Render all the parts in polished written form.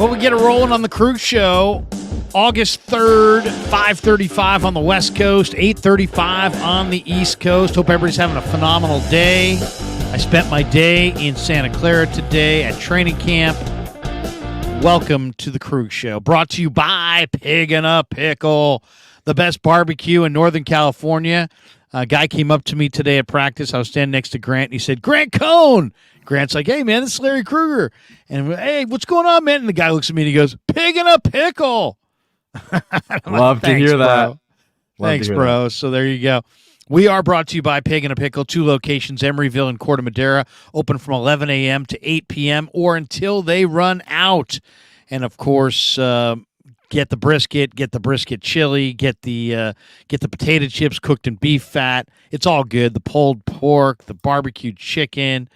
Well, we get it rolling on the Krug Show. August 3rd, 5:35 on the West Coast, 8:35 on the East Coast. Hope everybody's having a phenomenal day. I spent my day in Santa Clara today at training camp. Welcome to the Krug Show, brought to you by Pig and a Pickle, the best barbecue in Northern California. A guy came up to me today at practice. I was standing next to Grant, and he said, "Grant Cohn." Grant's like, "Hey, man, this is Larry Krueger." And, "Hey, what's going on, man?" And the guy looks at me, and he goes, "Pig and a Pickle." Love to hear that. Thanks, bro. So there you go. We are brought to you by Pig and a Pickle, 2 locations, Emeryville and Corte Madera, open from 11 a.m. to 8 p.m. or until they run out. And, of course, get the brisket chili, get the potato chips cooked in beef fat. It's all good. The pulled pork, the barbecued chicken.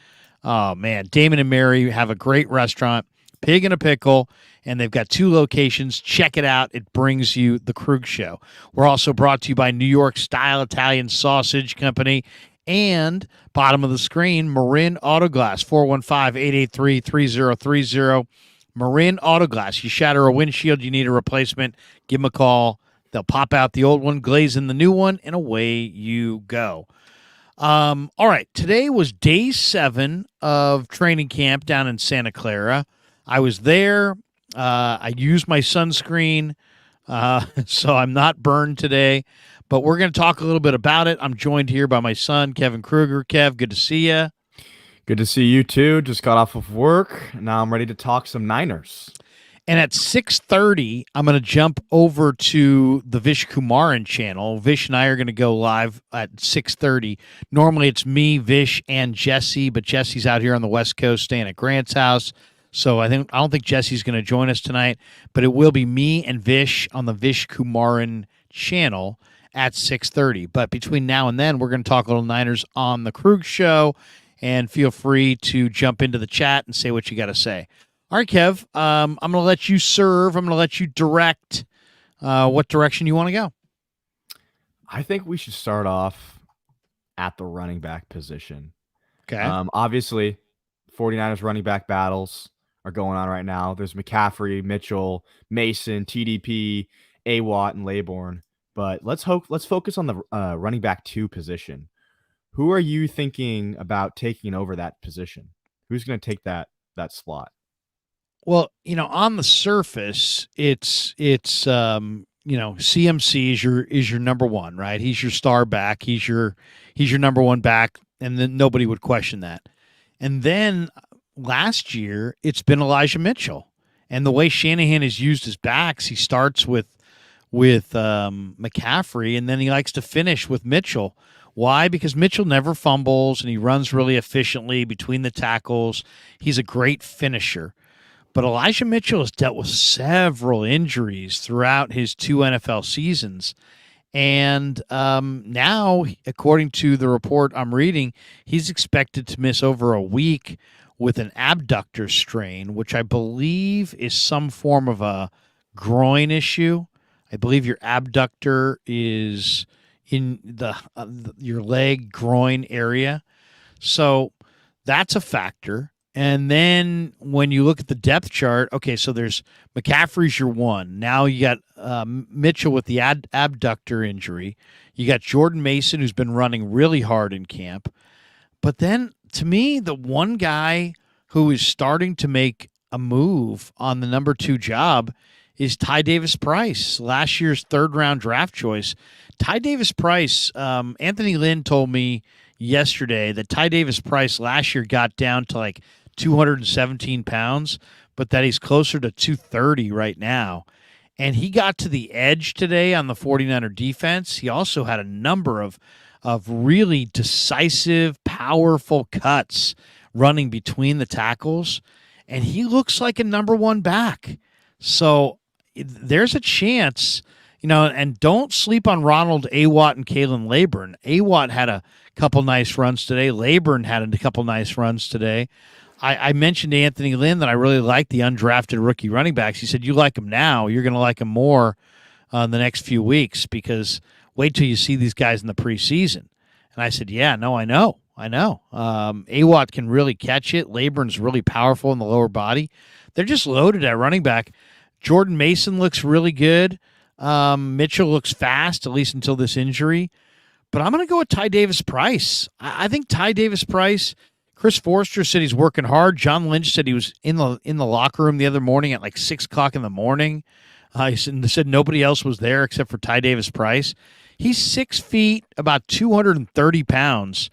Oh, man. Damon and Mary have a great restaurant, Pig and a Pickle, and they've got 2 locations. Check it out. It brings you the Krug Show. We're also brought to you by New York Style Italian Sausage Company and, bottom of the screen, Marin Autoglass, 415-883-3030. Marin Autoglass. You shatter a windshield, you need a replacement, give them a call. They'll pop out the old one, glaze in the new one, and away you go. All right, today was day 7 of training camp down in Santa Clara. I was there. I used my sunscreen, so I'm not burned today. But we're going to talk a little bit about it. I'm joined here by my son, Kevin Krueger. Kev, good to see you. Good to see you, too. Just got off of work. Now I'm ready to talk some Niners. And at 6:30, I'm going to jump over to the Vish Kumaran channel. Vish and I are going to go live at 6:30. Normally it's me, Vish, and Jesse, but Jesse's out here on the West Coast staying at Grant's house. So I don't think Jesse's going to join us tonight, but it will be me and Vish on the Vish Kumaran channel at 6:30. But between now and then, we're going to talk a little Niners on the Krug Show, and feel free to jump into the chat and say what you got to say. All right, Kev, I'm going to let you serve. I'm going to let you direct what direction you want to go. I think we should start off at the running back position. Okay. Obviously, 49ers running back battles are going on right now. There's McCaffrey, Mitchell, Mason, TDP, Awatt, and Laybourne. But let's focus on the running back 2 position. Who are you thinking about taking over that position? Who's going to take that slot? Well, on the surface, it's CMC is your number one, right? He's your star back. He's your number one back, and then nobody would question that. And then last year, it's been Elijah Mitchell, and the way Shanahan has used his backs, he starts with McCaffrey, and then he likes to finish with Mitchell. Why? Because Mitchell never fumbles, and he runs really efficiently between the tackles. He's a great finisher. But Elijah Mitchell has dealt with several injuries throughout his 2 NFL seasons. And now, according to the report I'm reading, he's expected to miss over a week with an abductor strain, which I believe is some form of a groin issue. I believe your abductor is in your leg groin area. So that's a factor. And then when you look at the depth chart, okay, so there's McCaffrey's your 1. Now you got Mitchell with the abductor injury. You got Jordan Mason, who's been running really hard in camp. But then, to me, the one guy who is starting to make a move on the number 2 job is Ty Davis-Price, last year's 3rd-round draft choice. Ty Davis-Price, Anthony Lynn told me yesterday that Ty Davis-Price last year got down to like 217 pounds, but that he's closer to 230 right now. And he got to the edge today on the 49er defense. He also had a number of really decisive, powerful cuts running between the tackles, and he looks like a number 1 back. So there's a chance, and don't sleep on Ronald Awatt and Kalen Laybourne. Awatt had a couple nice runs today. Laybourne had a couple nice runs today. I mentioned to Anthony Lynn that I really like the undrafted rookie running backs. He said, you like them now. You're going to like them more in the next few weeks because wait till you see these guys in the preseason. And I said, yeah, no, I know. Awatt can really catch it. Laborn's really powerful in the lower body. They're just loaded at running back. Jordan Mason looks really good. Mitchell looks fast, at least until this injury. But I'm going to go with Ty Davis Price. I think Ty Davis Price. Chris Forrester said he's working hard. John Lynch said he was in the locker room the other morning at like 6:00 in the morning. He said nobody else was there except for Ty Davis Price. He's 6 feet, about 230 pounds.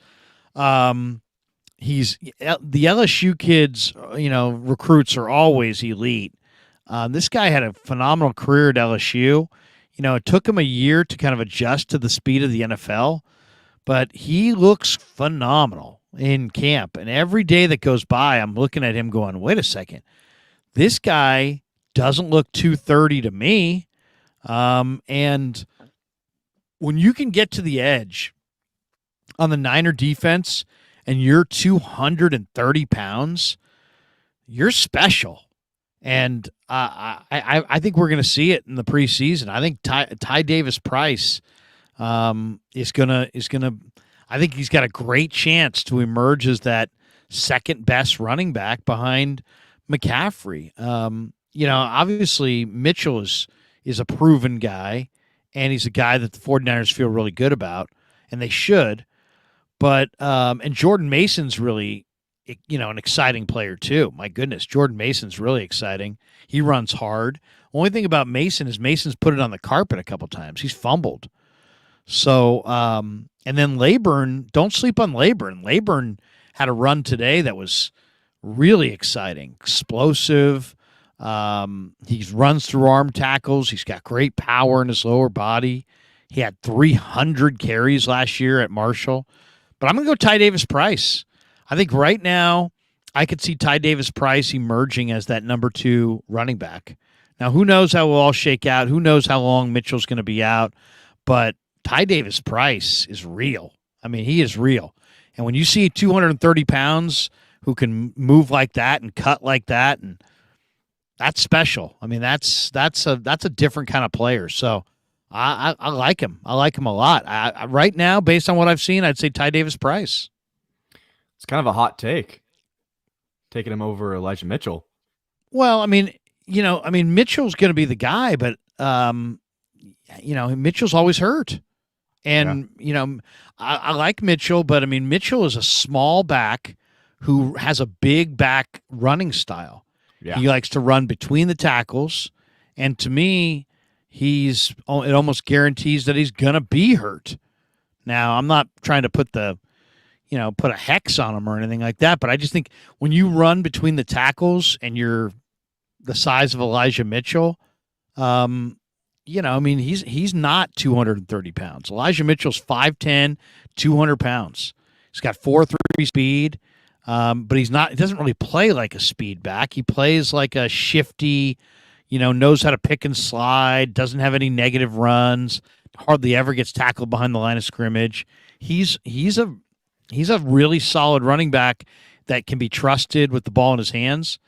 He's the LSU kids. Recruits are always elite. This guy had a phenomenal career at LSU. It took him a year to kind of adjust to the speed of the NFL, but he looks phenomenal in camp. And every day that goes by, I'm looking at him going, wait a second. This guy doesn't look 230 to me. And when you can get to the edge on the Niner defense and you're 230 pounds, you're special. And I think we're going to see it in the preseason. I think Ty Davis Price is gonna. I think he's got a great chance to emerge as that second best running back behind McCaffrey. Obviously Mitchell is a proven guy, and he's a guy that the 49ers feel really good about, and they should. But and Jordan Mason's really, an exciting player too. My goodness, Jordan Mason's really exciting. He runs hard. Only thing about Mason is Mason's put it on the carpet a couple times. He's fumbled. So, and then Laborn, don't sleep on Laborn. Laborn had a run today that was really exciting, explosive. He runs through arm tackles. He's got great power in his lower body. He had 300 carries last year at Marshall. But I'm going to go Ty Davis Price. I think right now I could see Ty Davis Price emerging as that number 2 running back. Now, who knows how we'll all shake out? Who knows how long Mitchell's going to be out? But Ty Davis Price is real. I mean, he is real. And when you see 230 pounds who can move like that and cut like that, and that's special. I mean, that's a different kind of player. So I like him. I like him a lot. Right now, based on what I've seen, I'd say Ty Davis Price. It's kind of a hot take, taking him over Elijah Mitchell. Well, I mean, Mitchell's going to be the guy, but Mitchell's always hurt. And, I like Mitchell, but I mean, Mitchell is a small back who has a big back running style. Yeah. He likes to run between the tackles. And to me, it almost guarantees that he's going to be hurt. Now, I'm not trying to put a hex on him or anything like that, but I just think when you run between the tackles and you're the size of Elijah Mitchell, he's not 230 pounds. Elijah Mitchell's 5'10", 200 pounds. He's got 4.3 speed, but he doesn't really play like a speed back. He plays like a shifty, knows how to pick and slide, doesn't have any negative runs, hardly ever gets tackled behind the line of scrimmage. He's a really solid running back that can be trusted with the ball in his hands.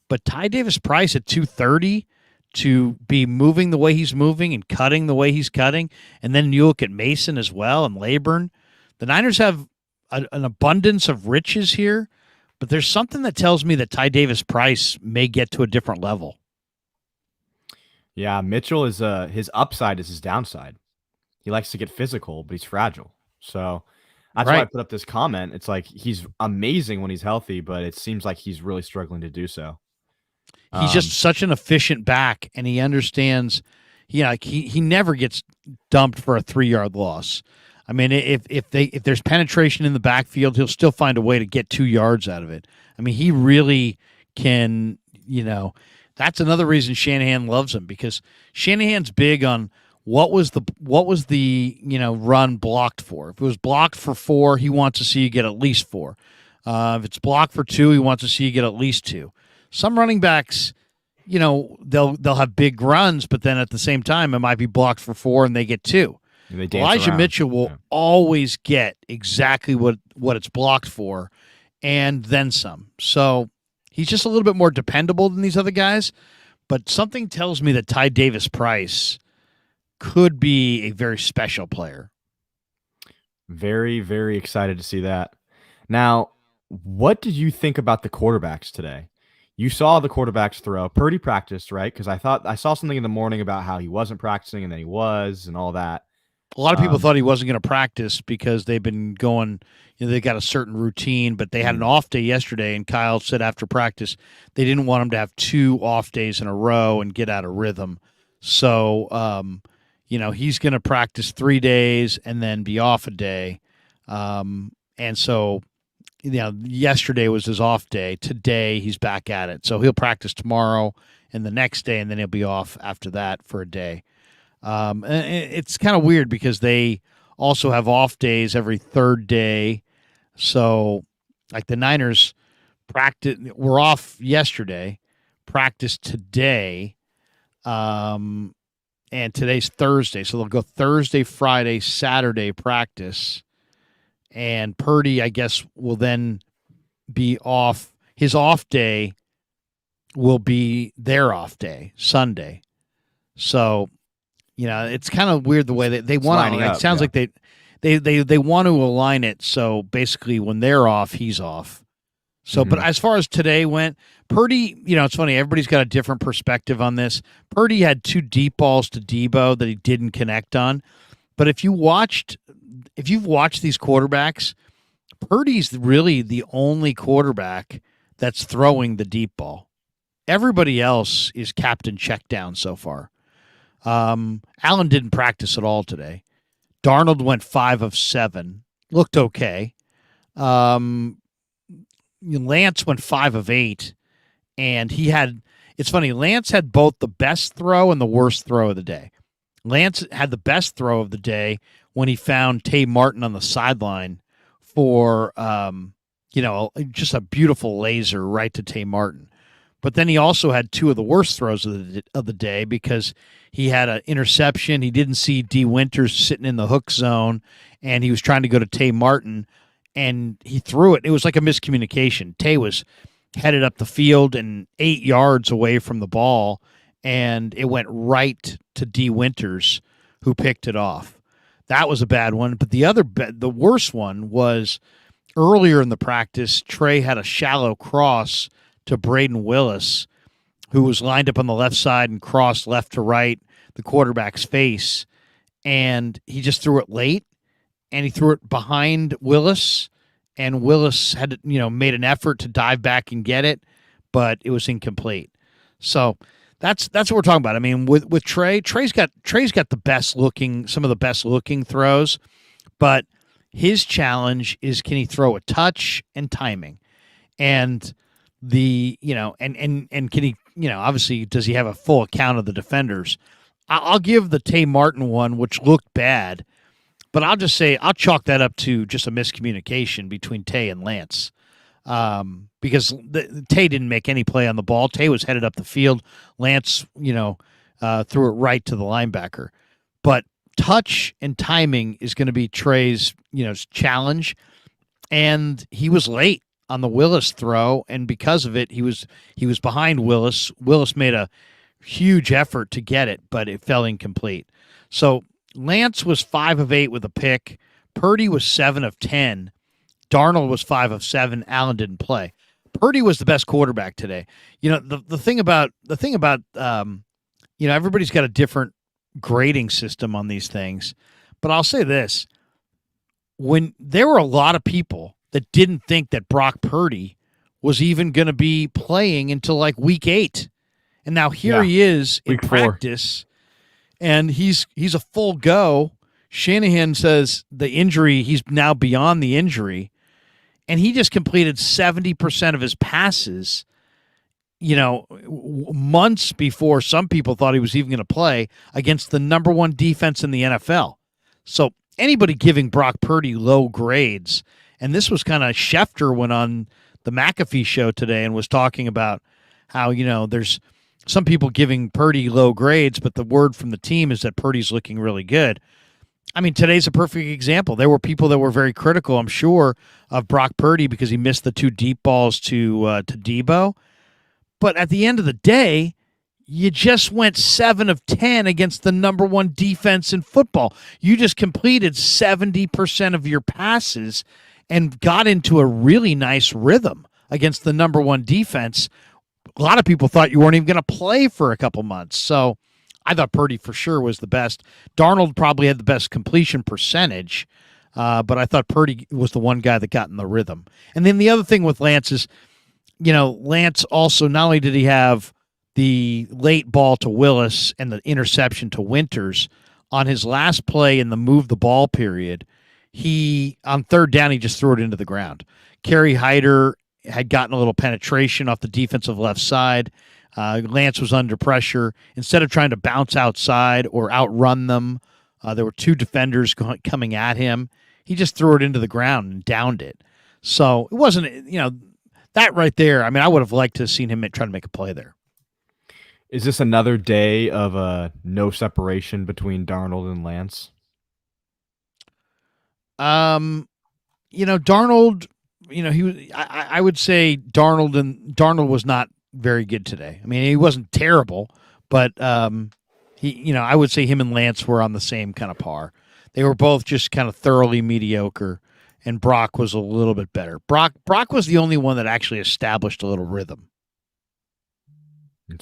But Ty Davis Price at 230, to be moving the way he's moving and cutting the way he's cutting, and then you look at Mason as well and Laborn. The Niners have an abundance of riches here, but there's something that tells me that Ty Davis Price may get to a different level. Yeah, Mitchell is his upside is his downside. He likes to get physical, but he's fragile. So that's why I put up this comment. It's like he's amazing when he's healthy, but it seems like he's really struggling to do so. He's just such an efficient back, and he understands. He never gets dumped for a 3-yard loss. I mean, if there's penetration in the backfield, he'll still find a way to get 2 yards out of it. I mean, he really can. That's another reason Shanahan loves him, because Shanahan's big on what was the run blocked for. If it was blocked for 4, he wants to see you get at least 4. If it's blocked for 2, he wants to see you get at least 2. Some running backs, they'll have big runs, but then at the same time, it might be blocked for 4 and they get 2. And they Elijah Mitchell will always get exactly what it's blocked for, and then some. So he's just a little bit more dependable than these other guys. But something tells me that Ty Davis Price could be a very special player. Very, very excited to see that. Now, what did you think about the quarterbacks today? You saw the quarterbacks throw. Purdy practiced, right? Because I saw something in the morning about how he wasn't practicing and then he was and all that. A lot of people Um, thought he wasn't going to practice because they've been going, they got a certain routine, but they had an mm, off day yesterday. And Kyle said after practice, they didn't want him to have 2 off days in a row and get out of rhythm. So, he's going to practice 3 days and then be off a day. And so, yesterday was his off day. Today he's back at it. So he'll practice tomorrow and the next day, and then he'll be off after that for a day. And it's kind of weird because they also have off days every third day. So, like the Niners were off yesterday, practiced today, um, and today's Thursday. So they'll go Thursday, Friday, Saturday practice, and Purdy, I guess, will then be off. His off day will be their off day, Sunday. So it's kind of weird the way they it's want to. lining It up. sounds Yeah. like they want to align it so basically when they're off, he's off. So, but Mhm. as far as today went, Purdy, it's funny. Everybody's got a different perspective on this. Purdy had 2 deep balls to Debo that he didn't connect on. But if you've watched these quarterbacks, Purdy's really the only quarterback that's throwing the deep ball. Everybody else is captain check down so far. Allen didn't practice at all today. Darnold went 5 of 7, looked okay. Lance went 5 of 8, and he had. It's funny. Lance had both the best throw and the worst throw of the day. Lance had the best throw of the day when he found Tay Martin on the sideline for just a beautiful laser right to Tay Martin. But then he also had 2 of the worst throws of the day because he had an interception. He didn't see D. Winters sitting in the hook zone, and he was trying to go to Tay Martin, and he threw it. It was like a miscommunication. Tay was headed up the field and 8 yards away from the ball, and it went right to D. Winters, who picked it off. That was a bad one. But the worst one was earlier in the practice. Trey had a shallow cross to Braden Willis, who was lined up on the left side and crossed left to right, the quarterback's face. And he just threw it late, and he threw it behind Willis. And Willis had, made an effort to dive back and get it, but it was incomplete. So that's what we're talking about. I mean, with Trey's got some of the best looking throws, but his challenge is, can he throw a touch and timing? And and can he, obviously, does he have a full account of the defenders? I'll give the Tay Martin one, which looked bad, but I'll just say I'll chalk that up to just a miscommunication between Tay and Lance, because Tay didn't make any play on the ball. Tay was headed up the field. Lance, threw it right to the linebacker. But touch and timing is going to be Trey's, challenge, and he was late on the Willis throw, and because of it, he was behind Willis. Willis made a huge effort to get it, but it fell incomplete. So Lance was 5 of 8 with a pick. Purdy was 7 of 10. Darnold was 5 of 7. Allen didn't play. Purdy was the best quarterback today. The thing about everybody's got a different grading system on these things, but I'll say this: when there were a lot of people that didn't think that Brock Purdy was even going to be playing until like week 8. And now here Yeah. he is in Week 4. practice, and he's a full go. Shanahan says the injury, he's now beyond the injury, and he just completed 70% of his passes, months before some people thought he was even going to play against the number 1 defense in the NFL. So anybody giving Brock Purdy low grades, and this was kind of Schefter went on the McAfee show today and was talking about how, there's some people giving Purdy low grades, but the word from the team is that Purdy's looking really good. I mean, today's a perfect example. There were people that were very critical, I'm sure, of Brock Purdy because he missed the 2 deep balls to Debo. But at the end of the day, you just went 7 of 10 against the number 1 defense in football. You just completed 70% of your passes, and got into a really nice rhythm against the number one defense. A lot of people thought you weren't even going to play for a couple months. So I thought Purdy for sure was the best. Darnold probably had the best completion percentage, but I thought Purdy was the one guy that got in the rhythm. And then the other thing with Lance is, Lance also, not only did he have the late ball to Willis and the interception to Winters, on his last play in the move the ball period, he, on third down, he just threw it into the ground. Kerry Hyder had gotten a little penetration off the defensive left side. Lance was under pressure. Instead of trying to bounce outside or outrun them, there were two defenders coming at him. He just threw it into the ground and downed it. So it wasn't, that right there. I mean, I would have liked to have seen him try to make a play there. Is this another day of no separation between Darnold and Lance? Darnold, I would say Darnold was not very good today. I mean, he wasn't terrible, but I would say him and Lance were on the same kind of par. They were both just kind of thoroughly mediocre, and Brock was a little bit better. Brock was the only one that actually established a little rhythm.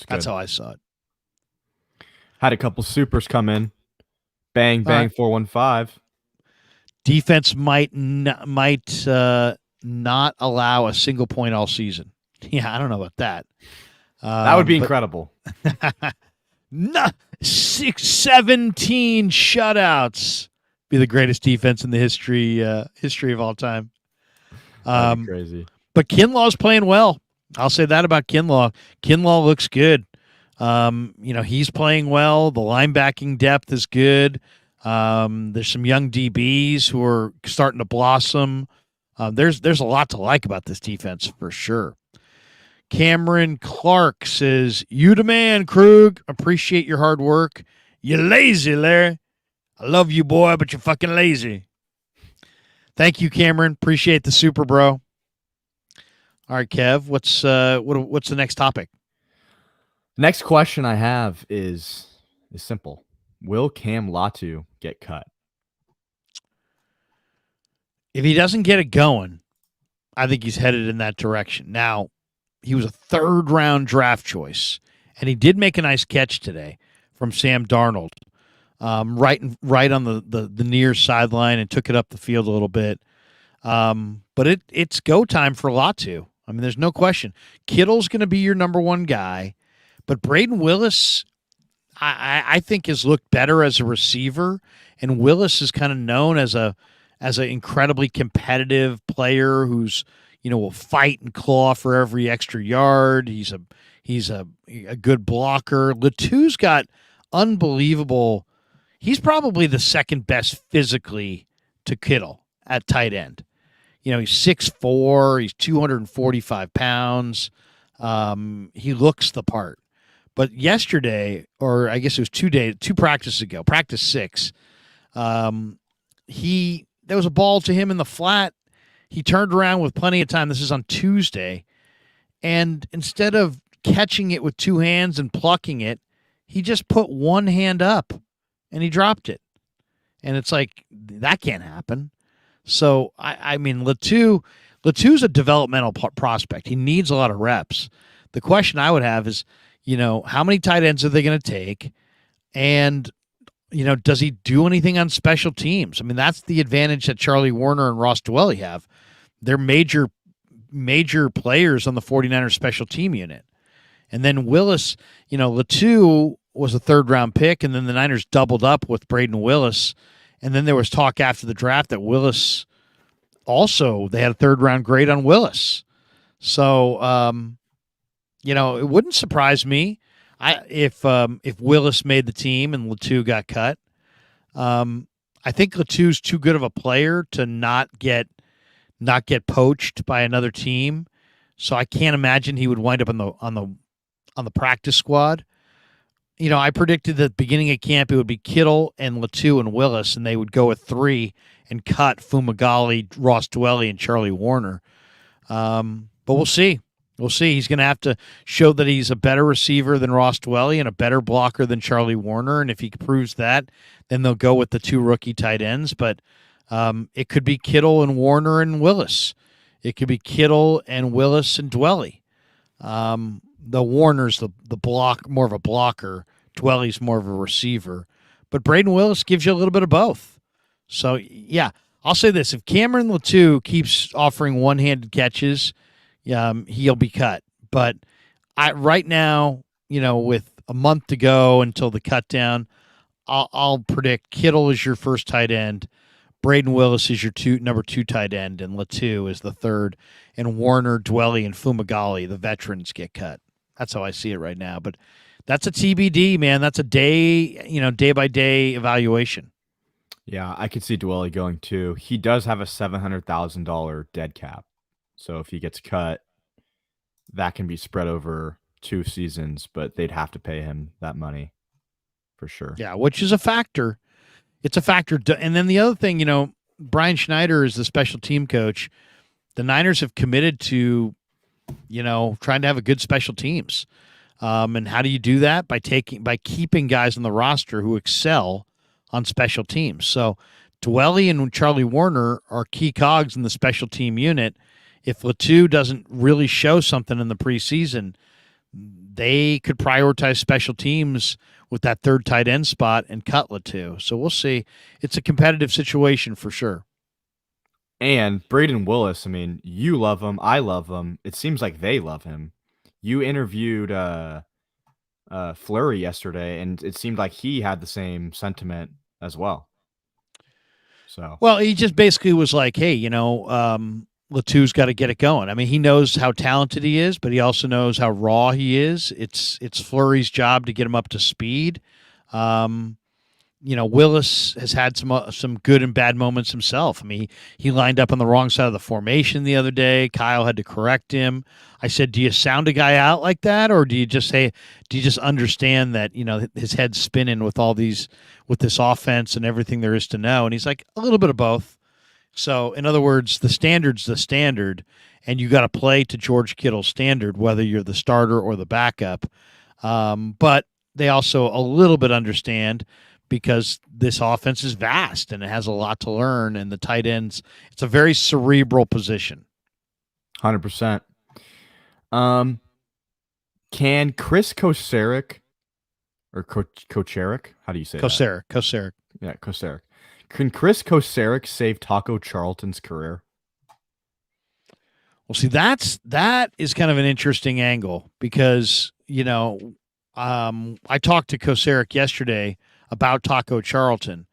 That's how I saw it. Had a couple supers come in. Bang, bang, 415. Defense might not allow a single point all season. Yeah, I don't know about that. That would be incredible. 17 shutouts. Be the greatest defense in the history of all time. Crazy. But Kinlaw's playing well. I'll say that about Kinlaw. Kinlaw looks good. He's playing well. The linebacking depth is good. There's some young DBs who are starting to blossom. There's a lot to like about this defense for sure. Cameron Clark says, "You the man, Krug. Appreciate your hard work. You're lazy, Larry. I love you, boy, but you're fucking lazy." Thank you, Cameron. Appreciate the super, bro. All right, Kev, what's the next topic? Next question I have is simple. Will Cam Latu get cut? If he doesn't get it going, I think he's headed in that direction. Now, he was a third-round draft choice, and he did make a nice catch today from Sam Darnold, right on the near sideline, and took it up the field a little bit. But it's go time for Latu. I mean, there's no question. Kittle's going to be your number one guy, but Braden Willis, I think, has looked better as a receiver, and Willis is kind of known as an incredibly competitive player who's will fight and claw for every extra yard. He's a good blocker. Latu's got unbelievable. He's probably the second best physically to Kittle at tight end. He's 6'4", he's 245 pounds. He looks the part. But yesterday, or I guess it was 2 practices ago, practice 6, there was a ball to him in the flat. He turned around with plenty of time. This is on Tuesday. And instead of catching it with 2 hands and plucking it, he just put one hand up and he dropped it. And it's like, that can't happen. So, I mean, Latu's a developmental prospect. He needs a lot of reps. The question I would have is, how many tight ends are they going to take? And, does he do anything on special teams? I mean, that's the advantage that Charlie Warner and Ross Dwelley have. They're major players on the 49ers special team unit. And then Willis, Latu was a third-round pick, and then the Niners doubled up with Braden Willis. And then there was talk after the draft that Willis also, they had a third-round grade on Willis. So, it wouldn't surprise me if Willis made the team and Latu got cut. I think Latu's too good of a player to not get poached by another team. So I can't imagine he would wind up on the practice squad. I predicted that at the beginning of camp it would be Kittle and Latu and Willis, and they would go with 3 and cut Fumagalli, Ross Dwelley, and Charlie Warner. But we'll see. We'll see. He's going to have to show that he's a better receiver than Ross Dwelley and a better blocker than Charlie Warner. And if he proves that, then they'll go with the 2 rookie tight ends. But, It could be Kittle and Warner and Willis. It could be Kittle and Willis and Dwelly. The Warner's the block, more of a blocker. Dwelly's more of a receiver. But Braden Willis gives you a little bit of both. So, yeah, I'll say this. If Cameron Latou keeps offering one-handed catches, he'll be cut. But right now, with a month to go until the cut down, I'll predict Kittle is your first tight end, Braden Willis is your number 2 tight end, and Latou is the third, and Warner, Dwelly, and Fumagalli, the veterans, get cut. That's how I see it right now. But that's a TBD, man. That's a day-by-day evaluation. Yeah, I could see Dwelly going too. He does have a $700,000 dead cap. So if he gets cut, that can be spread over 2 seasons, but they'd have to pay him that money for sure. Yeah, which is a factor. It's a factor. And then the other thing, Brian Schneider is the special team coach. The Niners have committed to, trying to have a good special teams. And how do you do that? By keeping guys on the roster who excel on special teams. So Dwelly and Charlie Warner are key cogs in the special team unit. If Latou doesn't really show something in the preseason, they could prioritize special teams with that third tight end spot and cut Latou. So we'll see. It's a competitive situation for sure. And Braden Willis, I mean, you love him. I love him. It seems like they love him. You interviewed Fleury yesterday, and it seemed like he had the same sentiment as well. So, well, he just basically was like, hey, Latou's got to get it going. I mean, he knows how talented he is, but he also knows how raw he is. It's Fleury's job to get him up to speed. Willis has had some good and bad moments himself. I mean, he lined up on the wrong side of the formation the other day. Kyle had to correct him. I said, "Do you sound a guy out like that, or do you just understand that his head's spinning with this offense and everything there is to know?" And he's like, "A little bit of both." So, in other words, the standard's the standard, and you got to play to George Kittle's standard, whether you're the starter or the backup. But they also a little bit understand because this offense is vast and it has a lot to learn, and the tight ends, it's a very cerebral position. 100%. Can Chris Kocurek or Kocurek? How do you say Kocurek. that? Kocurek. Yeah, Kocurek. Can Chris Kocurek save Taco Charlton's career? Well, see, that is kind of an interesting angle because, I talked to Kocurek yesterday about Taco Charlton,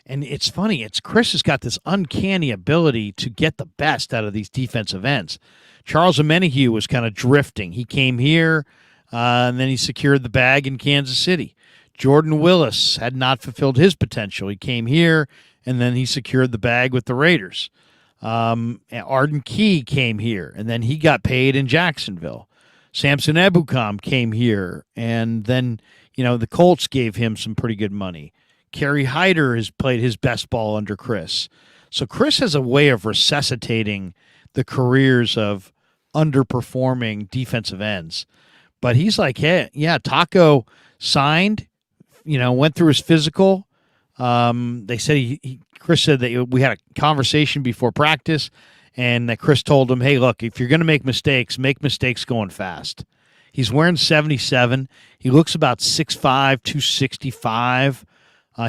and it's funny. Chris has got this uncanny ability to get the best out of these defensive ends. Charles Omenihu was kind of drifting. He came here, and then he secured the bag in Kansas City. Jordan Willis had not fulfilled his potential. He came here, and then he secured the bag with the Raiders. Arden Key came here, and then he got paid in Jacksonville. Samson Ebukam came here, and then, the Colts gave him some pretty good money. Kerry Hyder has played his best ball under Chris. So Chris has a way of resuscitating the careers of underperforming defensive ends. But he's like, hey, yeah, Taco signed, went through his physical. They said Chris said that we had a conversation before practice, and that Chris told him, hey, look, if you're going to make mistakes going fast. He's wearing 77. He looks about 6'5", 265.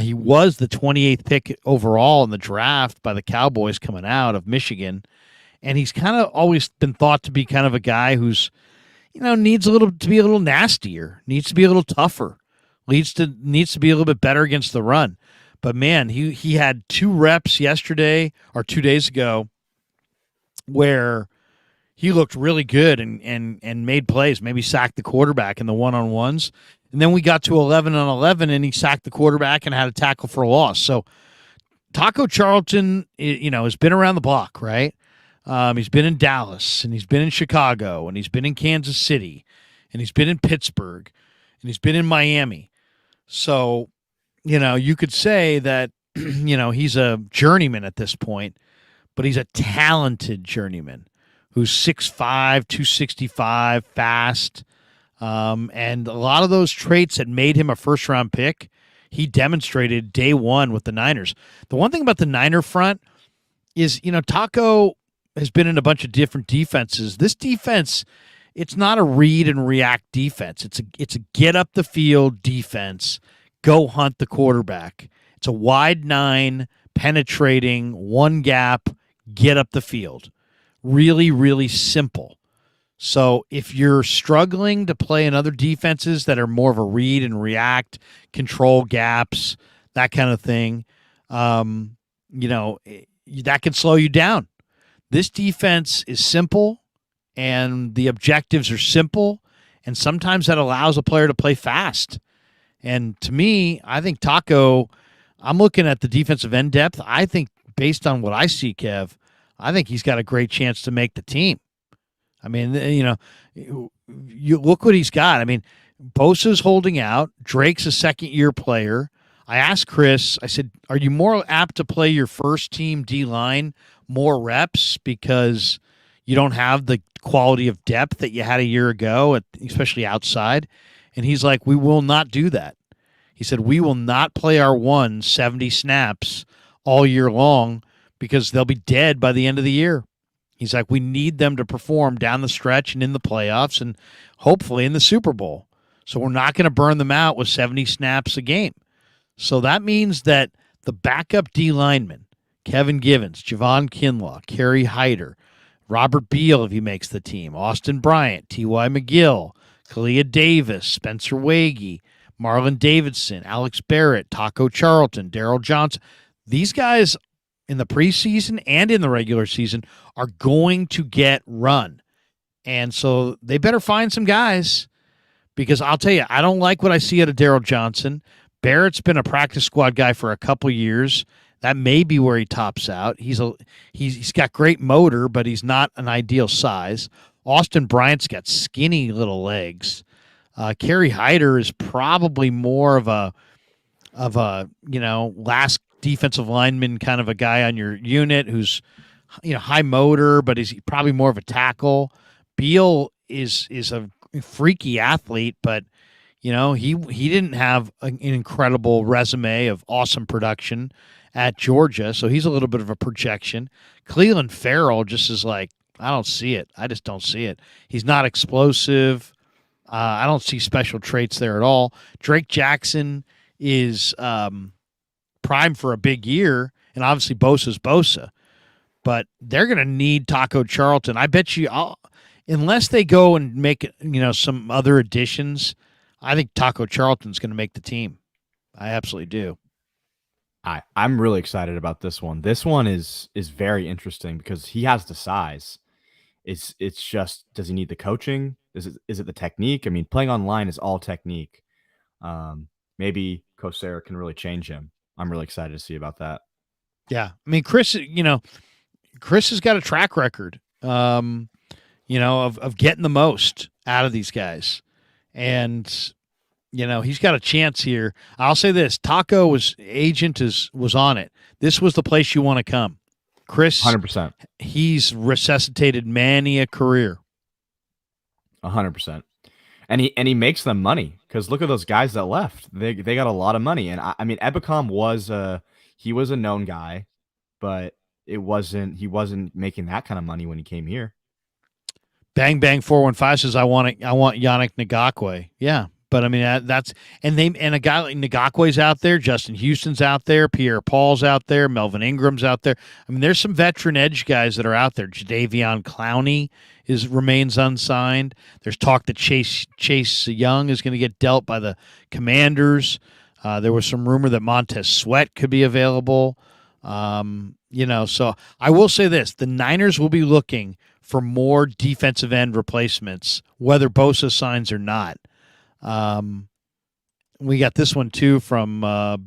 He was the 28th pick overall in the draft by the Cowboys coming out of Michigan. And he's kind of always been thought to be kind of a guy who's, needs to be a little nastier, needs to be a little tougher, needs to be a little bit better against the run. But man, he had 2 reps yesterday or 2 days ago where he looked really good and made plays, maybe sacked the quarterback in the one-on-ones. And then we got to 11 on 11, and he sacked the quarterback and had a tackle for a loss. So Taco Charlton, has been around the block, right? He's been in Dallas, and he's been in Chicago, and he's been in Kansas City, and he's been in Pittsburgh, and he's been in Miami. So, you could say that, he's a journeyman at this point, but he's a talented journeyman who's 6'5", 265, fast. And a lot of those traits that made him a first-round pick, he demonstrated day one with the Niners. The one thing about the Niner front, is, Taco has been in a bunch of different defenses. This defense, it's not a read and react defense. It's a get up the field defense. Go hunt the quarterback. It's a wide nine, penetrating, one gap, get up the field. Really, really simple. So if you're struggling to play in other defenses that are more of a read and react, control gaps, that kind of thing, that can slow you down. This defense is simple, and the objectives are simple, and sometimes that allows a player to play fast. And to me, I think Taco, I'm looking at the defensive end depth. I think based on what I see, Kev, I think he's got a great chance to make the team. I mean, you look what he's got. I mean, Bosa's holding out. Drake's a second-year player. I asked Chris, I said, are you more apt to play your first team D-line more reps because you don't have the quality of depth that you had a year ago, especially outside? And he's like, we will not do that. He said, we will not play our 70 snaps all year long because they'll be dead by the end of the year. He's like, we need them to perform down the stretch and in the playoffs and hopefully in the Super Bowl. So we're not going to burn them out with 70 snaps a game. So that means that the backup D linemen, Kevin Givens, Javon Kinlaw, Kerry Hyder, Robert Beal if he makes the team, Austin Bryant, T.Y. McGill, Kalia Davis, Spencer Wagee, Marlon Davidson, Alex Barrett, Taco Charlton, Daryl Johnson. These guys in the preseason and in the regular season are going to get run. And so they better find some guys because I'll tell you, I don't like what I see out of Daryl Johnson. Barrett's been a practice squad guy for a couple years. That may be where he tops out. He's got great motor, but he's not an ideal size. Austin Bryant's got skinny little legs. Kerry Hyder is probably more of a last defensive lineman kind of a guy on your unit who's high motor, but is probably more of a tackle. Beal is a freaky athlete, but he didn't have an incredible resume of awesome production at Georgia, so he's a little bit of a projection. Cleveland Farrell just is like, I don't see it. I just don't see it. He's not explosive. I don't see special traits there at all. Drake Jackson is primed for a big year, and obviously Bosa's Bosa. But they're going to need Taco Charlton. I bet you, unless they go and make some other additions, I think Taco Charlton's going to make the team. I absolutely do. I'm really excited about this one. This one is very interesting because he has the size. It's just, does he need the coaching? Is it the technique? I mean, playing online is all technique. Maybe Kosera can really change him. I'm really excited to see about that. Yeah, I mean, Chris has got a track record, of getting the most out of these guys, and he's got a chance here. I'll say this: Taco's agent was on it. This was the place you want to come. Chris, 100%. He's resuscitated many a career. 100%. And he makes them money because look at those guys that left. They got a lot of money. And I mean, Ebicom was a known guy, but he wasn't making that kind of money when he came here. Bang Bang 415 says I want Yannick Ngakoue. Yeah. But I mean and a guy like Ngakwe's out there, Justin Houston's out there, Pierre Paul's out there, Melvin Ingram's out there. I mean, there's some veteran edge guys that are out there. Jadeveon Clowney remains unsigned. There's talk that Chase Young is going to get dealt by the Commanders. There was some rumor that Montez Sweat could be available. So I will say this: the Niners will be looking for more defensive end replacements, whether Bosa signs or not. We got this one too from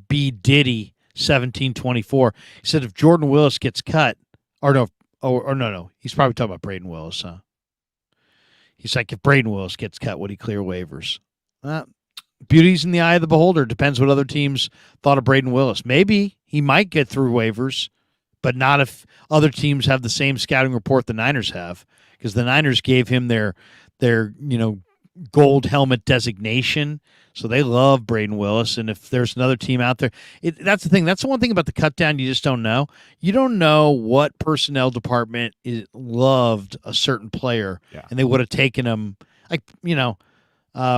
B Diddy 1724. He said if Jordan Willis gets cut, no, he's probably talking about Braden Willis, huh? He's like, if Braden Willis gets cut, would he clear waivers? Beauty's in the eye of the beholder. Depends what other teams thought of Braden Willis. Maybe he might get through waivers, but not if other teams have the same scouting report the Niners have, because the Niners gave him their gold helmet designation. So they love Braden Willis. And if there's another team out there, that's the thing. That's the one thing about the cut down you just don't know. You don't know what personnel department loved a certain player, and they would have taken him. Like,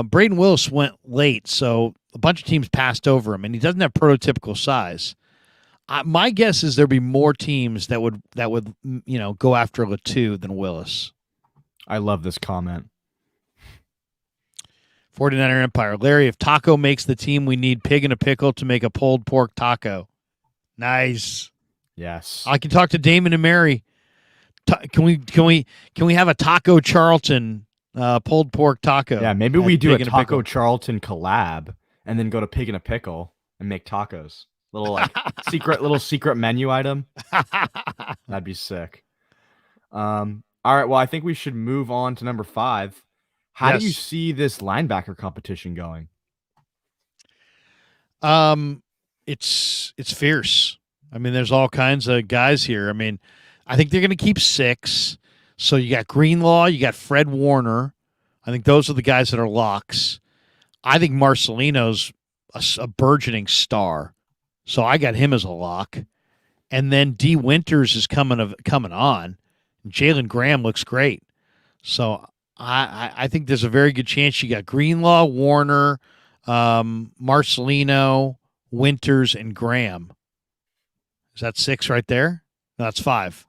Braden Willis went late, so a bunch of teams passed over him, and he doesn't have prototypical size. My guess is there'd be more teams that would go after Latu than Willis. I love this comment. 49er Empire. Larry, if Taco makes the team, we need Pig in a Pickle to make a pulled pork taco. Nice. Yes. I can talk to Damon and Mary. Can we have a Taco Charlton pulled pork taco? Yeah, maybe we do a Taco Charlton collab and then go to Pig in a Pickle and make tacos. Little secret menu item. That'd be sick. All right, well, I think we should move on to number 5. How do you see this linebacker competition going? It's fierce. I mean, there's all kinds of guys here. I mean, I think they're going to keep 6. So you got Greenlaw, you got Fred Warner. I think those are the guys that are locks. I think Marcelino's a burgeoning star. So I got him as a lock. And then D. Winters is coming on. Jalen Graham looks great. So I think there's a very good chance you got Greenlaw, Warner, Marcelino, Winters, and Graham. Is that 6 right there? No, that's 5.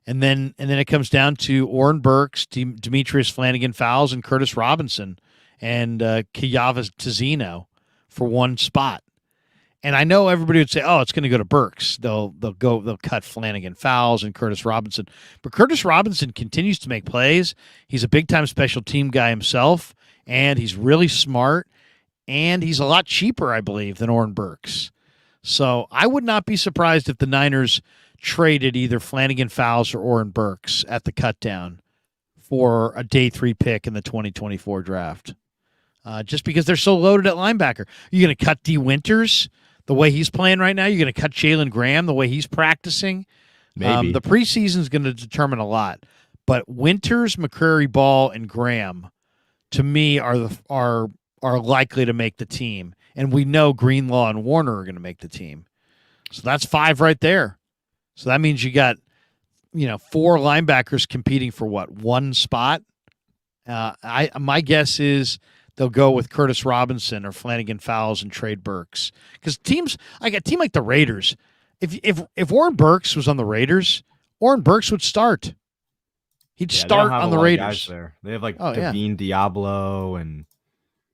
And then it comes down to Oren Burks, Demetrius Flanagan-Fowles, and Curtis Robinson, and Kiyava Tizino for one spot. And I know everybody would say, "Oh, it's going to go to Burks." They'll cut Flanagan-Fowles and Curtis Robinson, but Curtis Robinson continues to make plays. He's a big-time special team guy himself, and he's really smart, and he's a lot cheaper, I believe, than Oren Burks. So I would not be surprised if the Niners traded either Flanagan-Fowles or Oren Burks at the cut down for a day 3 pick in the 2024 draft. Just because they're so loaded at linebacker. You're going to cut D. Winters the way he's playing right now. You're going to cut Jalen Graham the way he's practicing. Maybe. The preseason is going to determine a lot. But Winters, McCrary, Ball, and Graham, to me, are likely to make the team. And we know Greenlaw and Warner are going to make the team. So that's 5 right there. So that means you got, 4 linebackers competing for what, 1 spot? My guess is they'll go with Curtis Robinson or Flanagan-Fowles and trade Burks. Because teams, like a team like the Raiders, if Oren Burks was on the Raiders, Oren Burks would start. He'd start on the Raiders. There. They have Davine Diablo and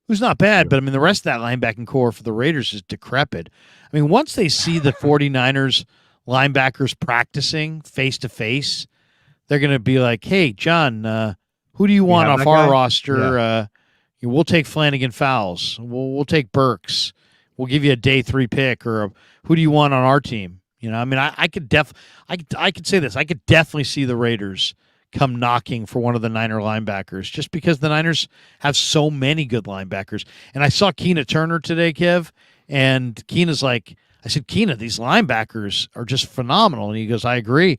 who's not bad, but I mean the rest of that linebacking core for the Raiders is decrepit. I mean, once they see the 49ers linebackers practicing face to face, they're going to be like, "Hey, John, who do you want off our roster? Yeah. We'll take Flanagan-Fowles. We'll take Burks. We'll give you a day 3 pick, or who do you want on our team?" I mean, I could say this. I could definitely see the Raiders come knocking for one of the Niner linebackers, just because the Niners have so many good linebackers. And I saw Keena Turner today, Kev, and Keena's like, I said, "Keena, these linebackers are just phenomenal." And he goes, "I agree."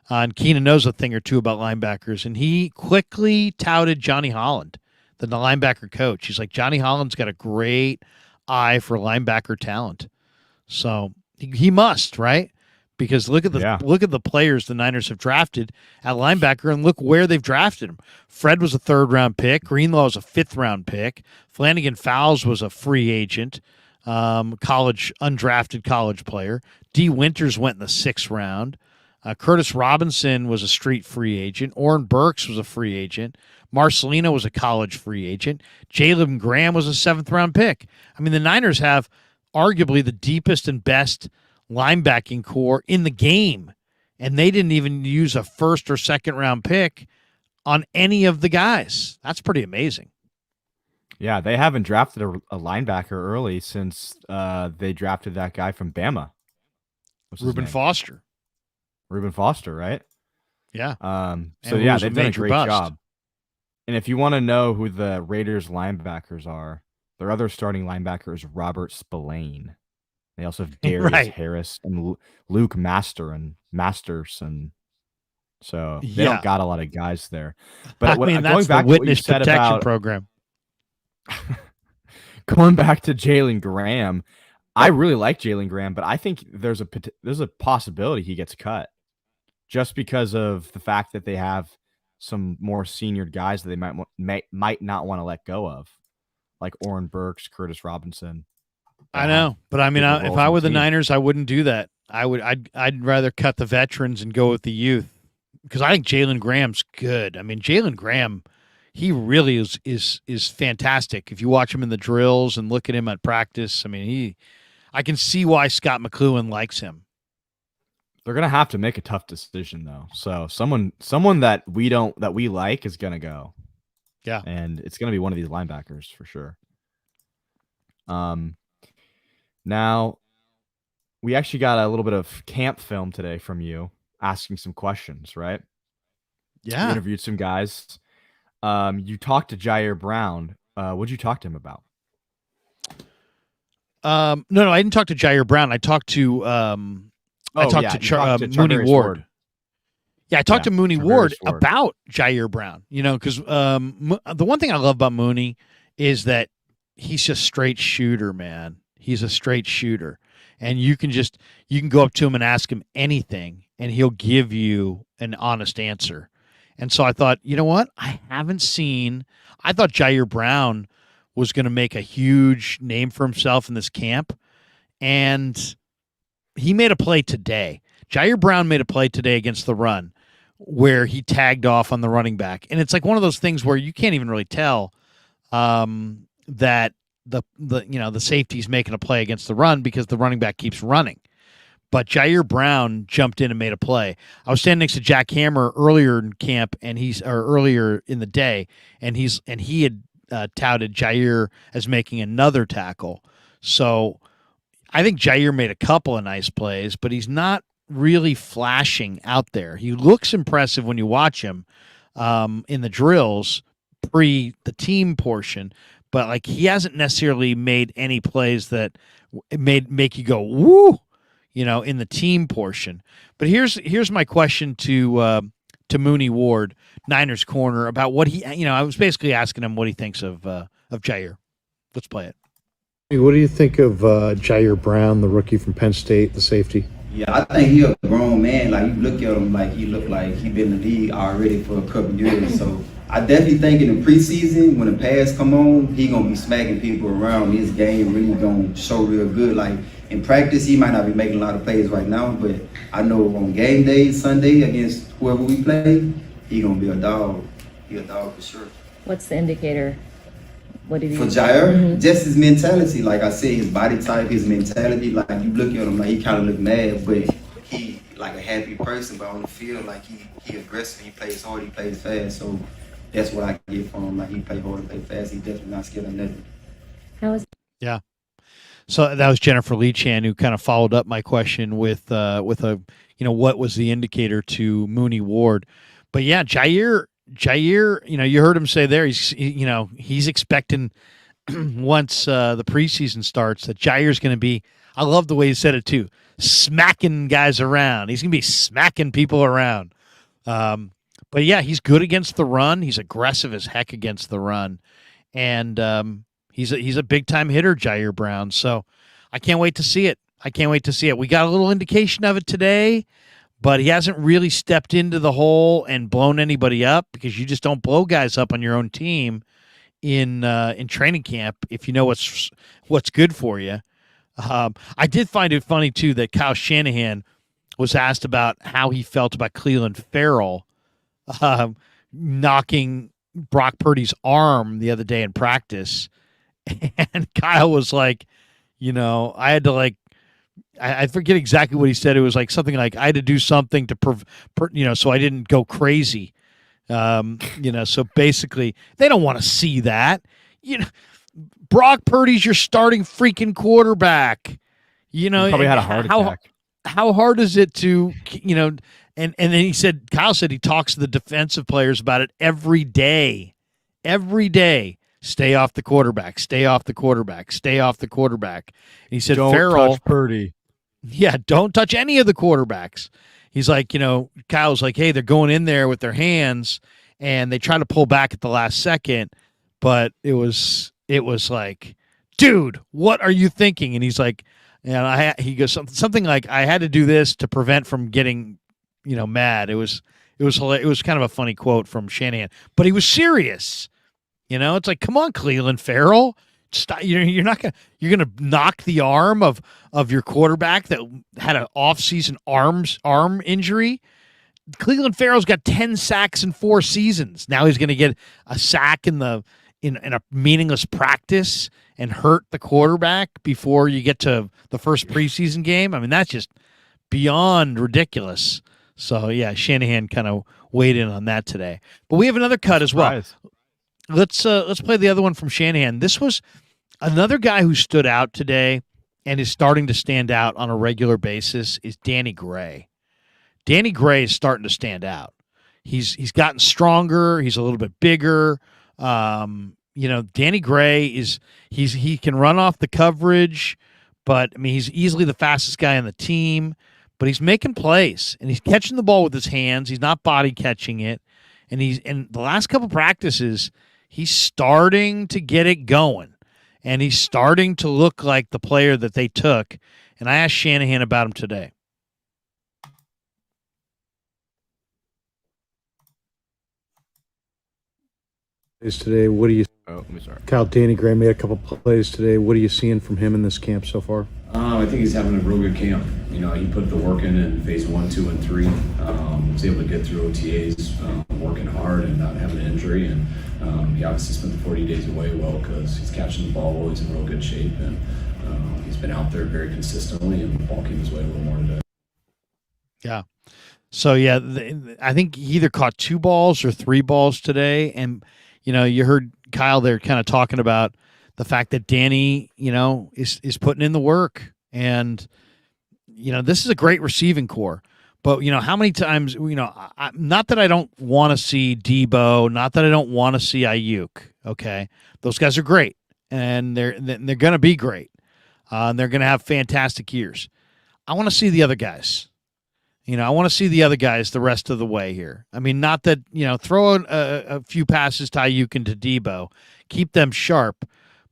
And Keena knows a thing or two about linebackers, and he quickly touted Johnny Holland, the linebacker coach. He's like, "Johnny Holland's got a great eye for linebacker talent." So he must, right? Because look at the players the Niners have drafted at linebacker, and look where they've drafted them. Fred was a 3rd-round pick. Greenlaw was a 5th-round pick. Flanagan-Fowles was a free agent, undrafted college player. D. Winters went in the 6th round. Curtis Robinson was a street free agent. Oren Burks was a free agent. Marcelino was a college free agent. Jalen Graham was a 7th-round pick. I mean, the Niners have arguably the deepest and best linebacking core in the game, and they didn't even use a 1st or 2nd-round pick on any of the guys. That's pretty amazing. Yeah, they haven't drafted a linebacker early since they drafted that guy from Bama. Reuben Foster. Reuben Foster, right? Yeah. So yeah, they've done a great job. And if you want to know who the Raiders linebackers are, their other starting linebacker is Robert Spillane. They also have Darius Harris and Luke Masterson. So they don't got a lot of guys there. But I mean, that's the witness protection program. Going back to Jalen Graham, I really like Jalen Graham, but I think there's a possibility he gets cut just because of the fact that they have some more senior guys that they might not want to let go of, like Oren Burks, Curtis Robinson. I That have know, but I mean, bigger if roles I on were the team. Niners, I wouldn't do that. I'd rather cut the veterans and go with the youth because I think Jalen Graham's good. I mean, Jalen Graham, he really is fantastic. If you watch him in the drills and look at him at practice, I mean, I can see why Scott McLuhan likes him. They're gonna have to make a tough decision though. So someone that we like is gonna go. Yeah. And it's gonna be one of these linebackers for sure. Now we actually got a little bit of camp film today from you asking some questions, right? You Yeah. interviewed some guys. You talked to Jair Brown. What'd you talk to him about? No, I didn't talk to Jair Brown. I talked to You talked to Mooney Charvarius Ward. Yeah, I talked to Mooney Charvarius Ward Ward. about Jair Brown. You know, because the one thing I love about Mooney is that he's just straight shooter, man. He's a straight shooter, and you can go up to him and ask him anything, and he'll give you an honest answer. And so I thought, you know what? I thought Jair Brown was going to make a huge name for himself in this camp, and he made a play today. Jair Brown made a play today against the run where he tagged off on the running back. And it's like one of those things where you can't even really tell that the safety's making a play against the run because the running back keeps running. But Jair Brown jumped in and made a play. I was standing next to Jack Hammer earlier in camp earlier in the day, and he had touted Jair as making another tackle. So I think Jair made a couple of nice plays, but he's not really flashing out there. He looks impressive when you watch him in the drills pre the team portion, but like he hasn't necessarily made any plays that make you go woo, in the team portion. But here's my question to Mooney Ward, Niners corner, about what I was basically asking him what he thinks of Jair. Let's play it. What do you think of Jair Brown, the rookie from Penn State, the safety? Yeah, I think he a grown man. Like, you look at him like he look like he been in the league already for a couple years. So I definitely think in the preseason, when the pass come on, he gonna be smacking people around. His game really gonna show real good. Like, in practice, he might not be making a lot of plays right now, but I know on game day, Sunday, against whoever we play, he gonna be a dog. He a dog for sure. What's the indicator? What did he For Jair, just his mentality. Like I said, his body type, his mentality. Like, you look at him, like he kind of look mad, but he like a happy person. But on the field, like he aggressive. He plays hard. He plays fast. So that's what I get from him. Like, he play hard, play fast. He definitely not scared of nothing. How is Yeah. So that was Jennifer Lee-Chan who kind of followed up my question with a what was the indicator to Mooney Ward. But yeah, Jair, you heard him say there, he's expecting once the preseason starts that Jair's going to be, I love the way he said it too, smacking guys around. He's going to be smacking people around. But yeah, he's good against the run. He's aggressive as heck against the run. And he's a big time hitter, Jair Brown. So I can't wait to see it. We got a little indication of it today, but he hasn't really stepped into the hole and blown anybody up, because you just don't blow guys up on your own team in training camp if you know what's good for you. I did find it funny too that Kyle Shanahan was asked about how he felt about Cleveland Farrell knocking Brock Purdy's arm the other day in practice, and Kyle was like, I had to like. I forget exactly what he said. It was like something like I had to do something to, so I didn't go crazy. So basically they don't want to see that. Brock Purdy's your starting freaking quarterback. He probably had a heart attack. How hard is it to, and then Kyle said he talks to the defensive players about it every day. Every day. Stay off the quarterback. Stay off the quarterback. Stay off the quarterback. And he said, Don't Farrell, touch Purdy. Yeah, don't touch any of the quarterbacks. He's like, Kyle's like, hey, they're going in there with their hands and they try to pull back at the last second, but it was it was like, dude, what are you thinking? And he's like, and he goes something like, I had to do this to prevent from getting, mad. It was kind of a funny quote from Shanahan, but he was serious. It's like, come on, Cleveland Farrell. Stop, you're gonna knock the arm of your quarterback that had an off-season arm injury. Cleveland Farrell's got 10 sacks in 4 seasons. Now he's gonna get a sack in a meaningless practice and hurt the quarterback before you get to the first preseason game. I mean, that's just beyond ridiculous. So yeah, Shanahan kind of weighed in on that today. But we have another cut as well. Let's play the other one from Shanahan. This was another guy who stood out today and is starting to stand out on a regular basis is Danny Gray. Danny Gray is starting to stand out. He's gotten stronger. He's a little bit bigger. Danny Gray he can run off the coverage, but I mean he's easily the fastest guy on the team. But he's making plays and he's catching the ball with his hands. He's not body catching it, and the last couple practices he's starting to get it going. And he's starting to look like the player that they took. And I asked Shanahan about him today. Today, what do you? Oh, I'm sorry. Kyle, Danny Gray made a couple plays today. What are you seeing from him in this camp so far? I think he's having a real good camp. He put the work in phase 1, 2, and 3. Was able to get through OTAs, working hard and not having an injury. And he obviously spent the 40 days away well because he's catching the ball well. He's in real good shape, and he's been out there very consistently. And the ball came his way a little more today. Yeah. So yeah, I think he either caught 2 balls or 3 balls today, and you heard Kyle there kind of talking about the fact that Danny, is putting in the work. And, this is a great receiving core. But, how many times, not that I don't want to see Debo, not that I don't want to see Ayuk, okay? Those guys are great, and they're going to be great. And they're going to have fantastic years. I want to see the other guys. I want to see the other guys the rest of the way here. I mean, not that, throw a few passes to Ayuk and to Debo, keep them sharp.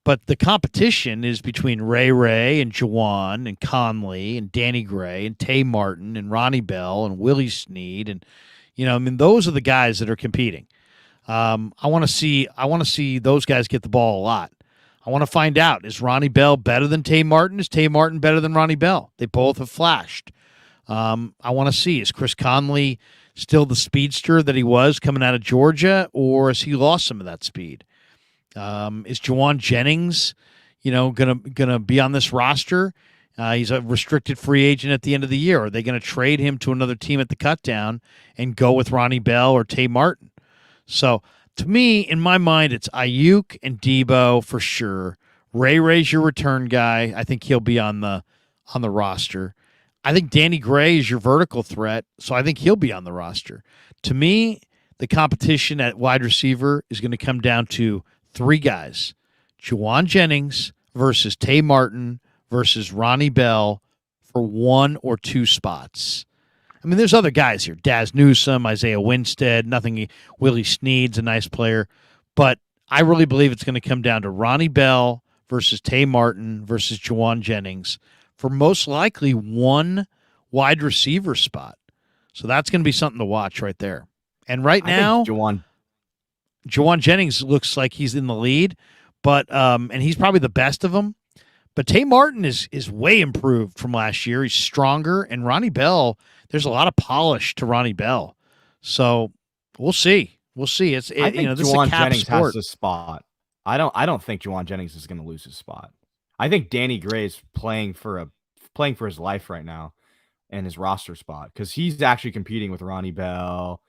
But the competition is between Ray and Juwan and Conley and Danny Gray and Tay Martin and Ronnie Bell and Willie Snead. And, those are the guys that are competing. I want to see those guys get the ball a lot. I want to find out, is Ronnie Bell better than Tay Martin? Is Tay Martin better than Ronnie Bell? They both have flashed. I want to see, is Chris Conley still the speedster that he was coming out of Georgia, or has he lost some of that speed? Is Juwan Jennings, gonna be on this roster? He's a restricted free agent at the end of the year. Are they going to trade him to another team at the cutdown and go with Ronnie Bell or Tay Martin? So to me, in my mind, it's Ayuk and Debo for sure. Ray's your return guy. I think he'll be on the roster. I think Danny Gray is your vertical threat, so I think he'll be on the roster. To me, the competition at wide receiver is going to come down to 3 guys: Juwan Jennings versus Tay Martin versus Ronnie Bell for 1 or 2 spots. I mean, there's other guys here: Daz Newsome, Isaiah Winstead. Willie Snead's a nice player, but I really believe it's going to come down to Ronnie Bell versus Tay Martin versus Juwan Jennings for most likely 1 wide receiver spot. So that's going to be something to watch right there. And right now, Juwan Jennings looks like he's in the lead, but and he's probably the best of them. But Tay Martin is way improved from last year. He's stronger, and Ronnie Bell, there's a lot of polish to Ronnie Bell. So we'll see. We'll see. I think this is Juwan a cap Jennings sport. has a spot. I don't think Juwan Jennings is going to lose his spot. I think Danny Gray is playing for his life right now and his roster spot because he's actually competing with Ronnie Bell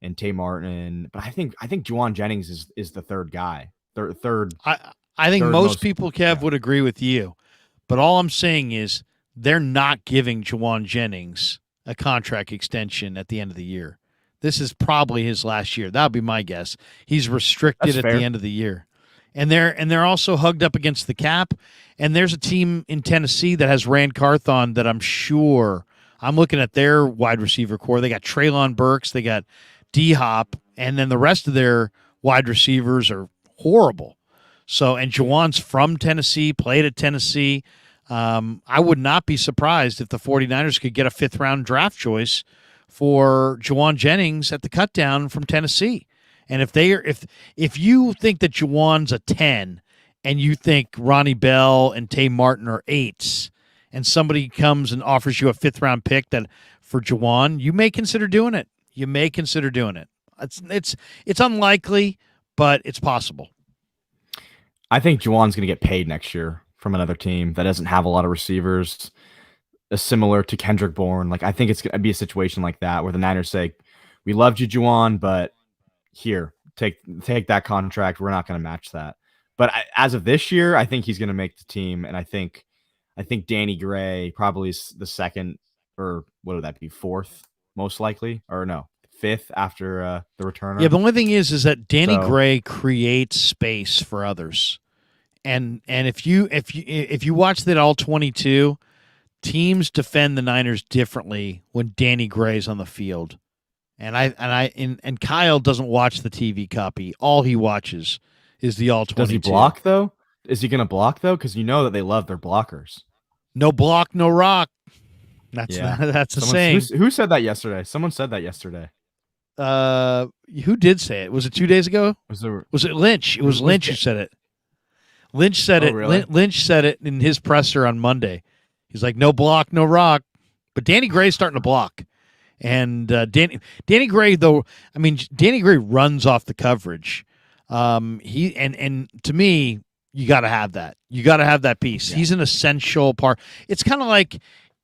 and Tay Martin. But I think Juwan Jennings is the third guy. Third. I think most people, Kev, yeah, would agree with you. But all I'm saying is they're not giving Juwan Jennings a contract extension at the end of the year. This is probably his last year. That would be my guess. He's restricted at the end of the year. And they're also hugged up against the cap. And there's a team in Tennessee that has Rand Carthon that I'm looking at their wide receiver core. They got Treylon Burks, they got D-Hop, and then the rest of their wide receivers are horrible. So, and Juwan's from Tennessee, played at Tennessee. I would not be surprised if the 49ers could get a 5th-round draft choice for Juwan Jennings at the cutdown from Tennessee. And if you think that Juwan's a 10 and you think Ronnie Bell and Tay Martin are 8s, and somebody comes and offers you a 5th-round pick that for Juwan, you may consider doing it. You may consider doing it. It's unlikely, but it's possible. I think Juwan's going to get paid next year from another team that doesn't have a lot of receivers, similar to Kendrick Bourne. Like, I think it's going to be a situation like that where the Niners say, "We loved you, Juwan, but here, take that contract. We're not going to match that." But as of this year, I think he's going to make the team, and I think Danny Gray probably is the second, or what would that be, 4th most likely, or no, 5th after the returner. Yeah, the only thing is that Danny So- Gray creates space for others, and if you watch that all 22, teams defend the Niners differently when Danny Gray's on the field, and Kyle doesn't watch the TV copy. All he watches is the all 22. Does he block though? Is he going to block though? Because you know that they love their blockers. No block, no rock. That's Yeah. that's the saying. Who said that yesterday? Someone said that yesterday. Who did say it? Was it 2 days ago? Was it Lynch? It was Lynch who said it. Lynch said it. Really? Lynch said it in his presser on Monday. He's like, no block, no rock. But Danny Gray's starting to block. And Danny Gray, though, I mean, Danny Gray runs off the coverage. He and to me, you got to have that. You got to have that piece. Yeah. He's an essential part. It's kind of like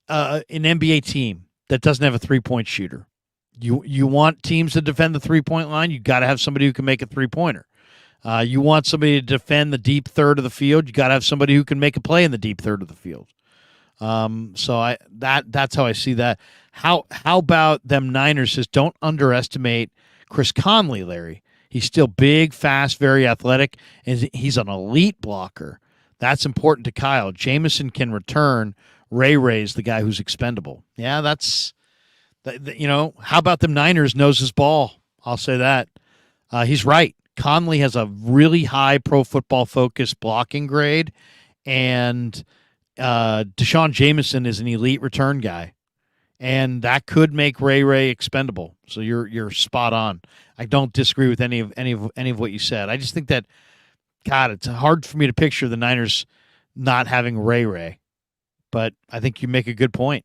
an NBA team that doesn't have a 3-point shooter. You want teams to defend the 3-point line, you got to have somebody who can make a 3-pointer. You want somebody to defend the deep third of the field, you got to have somebody who can make a play in the deep third of the field. So that's how I see that. How about them Niners says don't underestimate Chris Conley, Larry. He's still big, fast, very athletic, and he's an elite blocker. That's important to Kyle. Jameson can return. Ray's the guy who's expendable. Yeah, that's how about them Niners knows his ball? I'll say that. He's right. Conley has a really high Pro Football Focus blocking grade, and Deshaun Jameson is an elite return guy, and that could make Ray expendable. So you're spot on. I don't disagree with any of what you said. I just think that, God, it's hard for me to picture the Niners not having Ray, but I think you make a good point.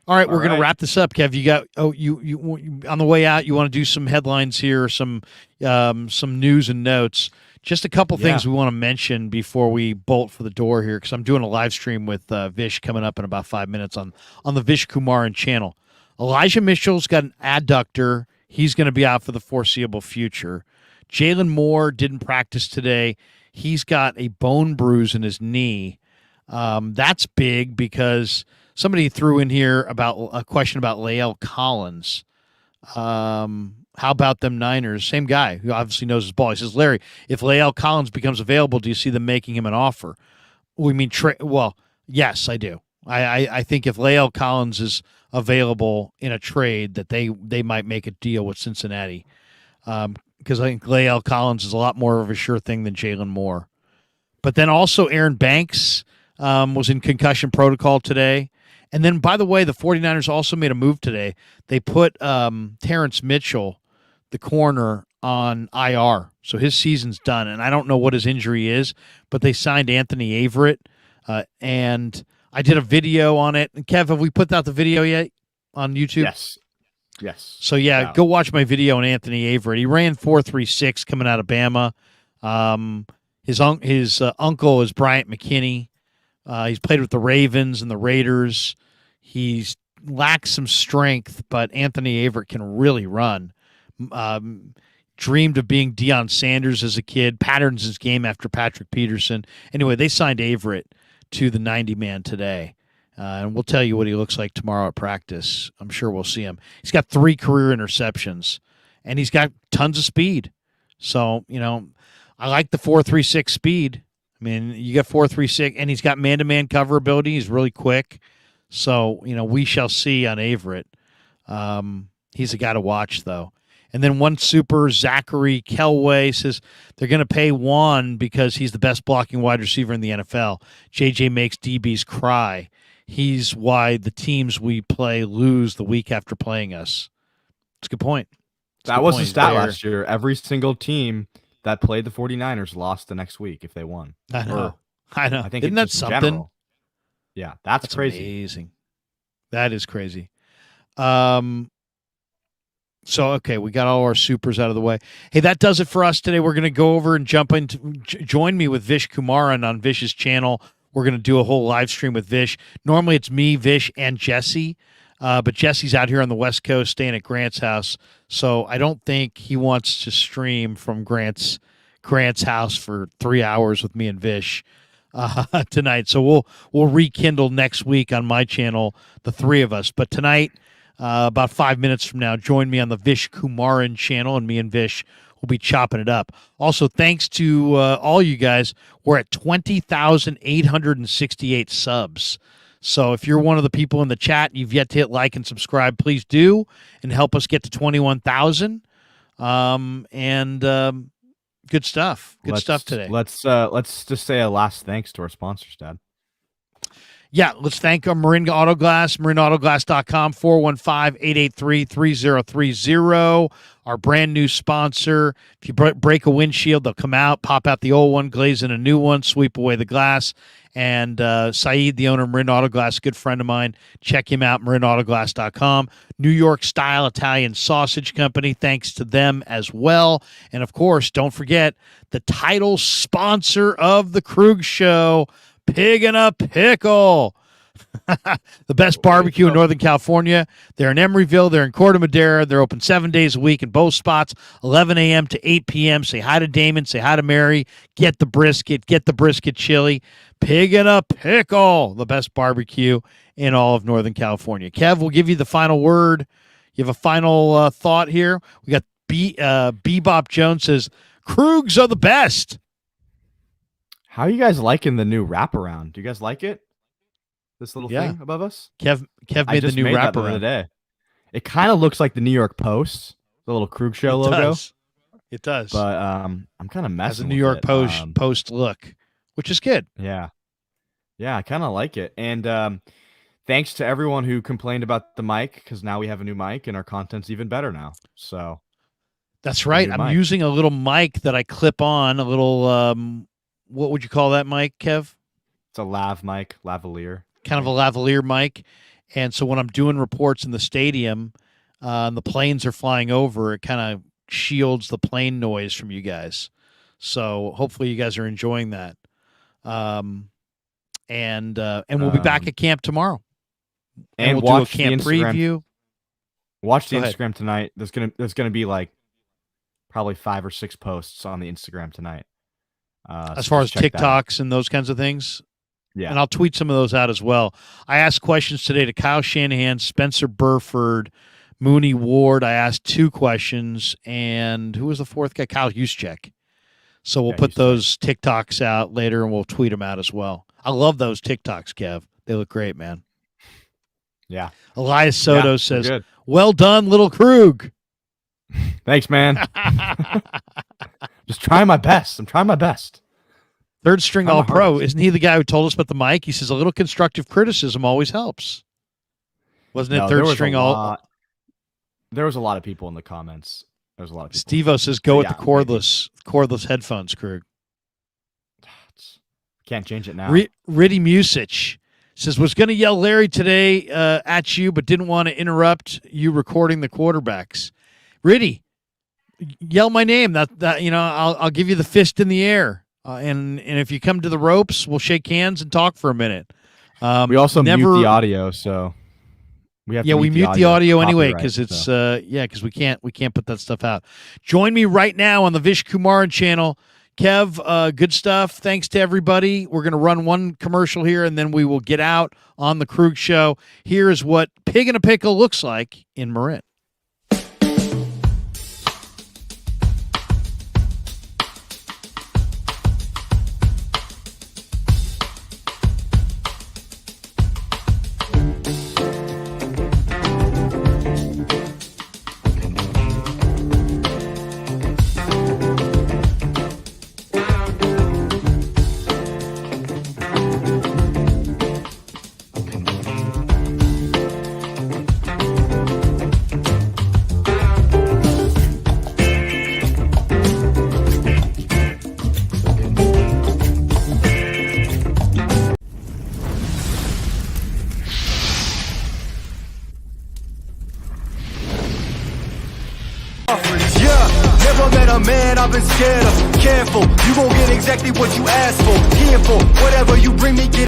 All right, we're going to wrap this up, Kev. You got you on the way out. You want to do some headlines here, some news and notes. Just a couple things we want to mention before we bolt for the door here, because I'm doing a live stream with Vish coming up in about 5 minutes on the Vish Kumaran channel. Elijah Mitchell's got an adductor. He's going to be out for the foreseeable future. Jalen Moore didn't practice today. He's got a bone bruise in his knee. That's big because somebody threw in here about a question about Lael Collins. How about them Niners? Same guy who obviously knows his ball. He says, Larry, if Lael Collins becomes available, do you see them making him an offer? We mean, well, yes, I do. I think if Lael Collins is available in a trade, that they might make a deal with Cincinnati, because I think Lael Collins is a lot more of a sure thing than Jalen Moore. But then also Aaron Banks was in concussion protocol today. And then, by the way, the 49ers also made a move today. They put Terrence Mitchell, the corner, on IR. So his season's done. And I don't know what his injury is, but they signed Anthony Averett. And I did a video on it. And Kev, have we put out the video yet on YouTube? Yes. So, go watch my video on Anthony Averett. He ran 4.36 coming out of Bama. His uncle is Bryant McKinney. He's played with the Ravens and the Raiders. He's lacks some strength, but Anthony Averett can really run. Dreamed of being Deion Sanders as a kid, patterns his game after Patrick Peterson. Anyway, they signed Averett to the 90-man today. And we'll tell you what he looks like tomorrow at practice. I'm sure we'll see him. He's got 3 career interceptions, and he's got tons of speed. So, I like the 4.36 speed. I mean, you got 4.36, and he's got man-to-man cover ability. He's really quick. So, we shall see on Averett. He's a guy to watch, though. And then one super, Zachary Kelway, says they're going to pay Juan because he's the best blocking wide receiver in the NFL. JJ makes DBs cry. He's why the teams we play lose the week after playing us. It's a good point. That was the stat last year. Every single team that played the 49ers lost the next week if they won. I know. Or, I know. I think Isn't that something? General. Yeah, that's crazy. Amazing. That is crazy. So, okay, we got all our supers out of the way. Hey, that does it for us today. We're going to go over and jump into join me with Vish Kumaran on Vish's channel. We're going to do a whole live stream with Vish. Normally it's me, Vish, and Jesse, but Jesse's out here on the West Coast staying at Grant's house, so I don't think he wants to stream from Grant's house for 3 hours with me and Vish tonight. So we'll rekindle next week on my channel, the three of us. But tonight, about 5 minutes from now, join me on the Vish Kumaran channel, and me and Vish will be chopping it up. Also, thanks to all you guys, we're at 20,868 subs. So if you're one of the people in the chat, you've yet to hit like and subscribe, please do, and help us get to 21,000. Good stuff. Good stuff today. Let's just say a last thanks to our sponsors, Dad. Yeah, let's thank Marin Auto Glass, marinautoglass.com, 415-883-3030, our brand new sponsor. If you break a windshield, they'll come out, pop out the old one, glaze in a new one, sweep away the glass. And Saeed, the owner of Marin Auto Glass, a good friend of mine, check him out, marinautoglass.com. New York Style Italian Sausage Company, thanks to them as well. And, of course, don't forget the title sponsor of the Krug Show, Pig and a Pickle. The best barbecue in Northern California. They're in Emeryville. They're in Corte Madera. They're open 7 days a week in both spots, 11 a.m. to 8 p.m. Say hi to Damon. Say hi to Mary. Get the brisket chili. Pig and a Pickle. The best barbecue in all of Northern California. Kev, we'll give you the final word. You have a final thought here? We got Bebop Jones says, Krugs are the best. How are you guys liking the new wraparound? Do you guys like it? This little thing above us? Kev made the new wraparound the other day. It kind of looks like the New York Post, the little Krug Show logo. It does. But I'm kind of messing with it. As a New York Post look, which is good. Yeah. Yeah, I kind of like it. And thanks to everyone who complained about the mic, because now we have a new mic and our content's even better now. So that's right. I'm using a little mic that I clip on, a little what would you call that mic, Kev? It's a lav mic, lavalier. Kind of a lavalier mic. And so when I'm doing reports in the stadium, and the planes are flying over, it kind of shields the plane noise from you guys. So hopefully you guys are enjoying that. And we'll be back at camp tomorrow. And we'll do a camp preview. Watch the Instagram tonight. There's gonna be like probably 5 or 6 posts on the Instagram tonight. As far as TikToks and those kinds of things. Yeah. And I'll tweet some of those out as well. I asked questions today to Kyle Shanahan, Spencer Burford, Mooney Ward. I asked 2 questions. And who was the fourth guy? Kyle Juszczyk. So we'll put those TikToks out later and we'll tweet them out as well. I love those TikToks, Kev. They look great, man. Yeah. Elias Soto says, well done, little Krug. Thanks, man. Just trying my best. I'm trying my best. Third string All-Pro. Isn't he the guy who told us about the mic? He says a little constructive criticism always helps. Wasn't it third string all? There was a lot of people in the comments. There was a lot of people. Steve-O says go with the cordless headphones, Krug. Can't change it now. Riddy Musich says, was going to yell Larry today at you, but didn't want to interrupt you recording the quarterbacks. Riddy, yell my name. That I'll give you the fist in the air. And if you come to the ropes, we'll shake hands and talk for a minute. We also mute the audio, so we have. Yeah, we mute the audio anyway because it's because we can't put that stuff out. Join me right now on the Vish Kumaran channel. Kev, good stuff. Thanks to everybody. We're going to run one commercial here, and then we will get out on the Krug Show. Here is what Pig and a Pickle looks like in Marin. a man I've been scared of. Careful, you gon' get exactly what you asked for. Here for whatever you bring me, get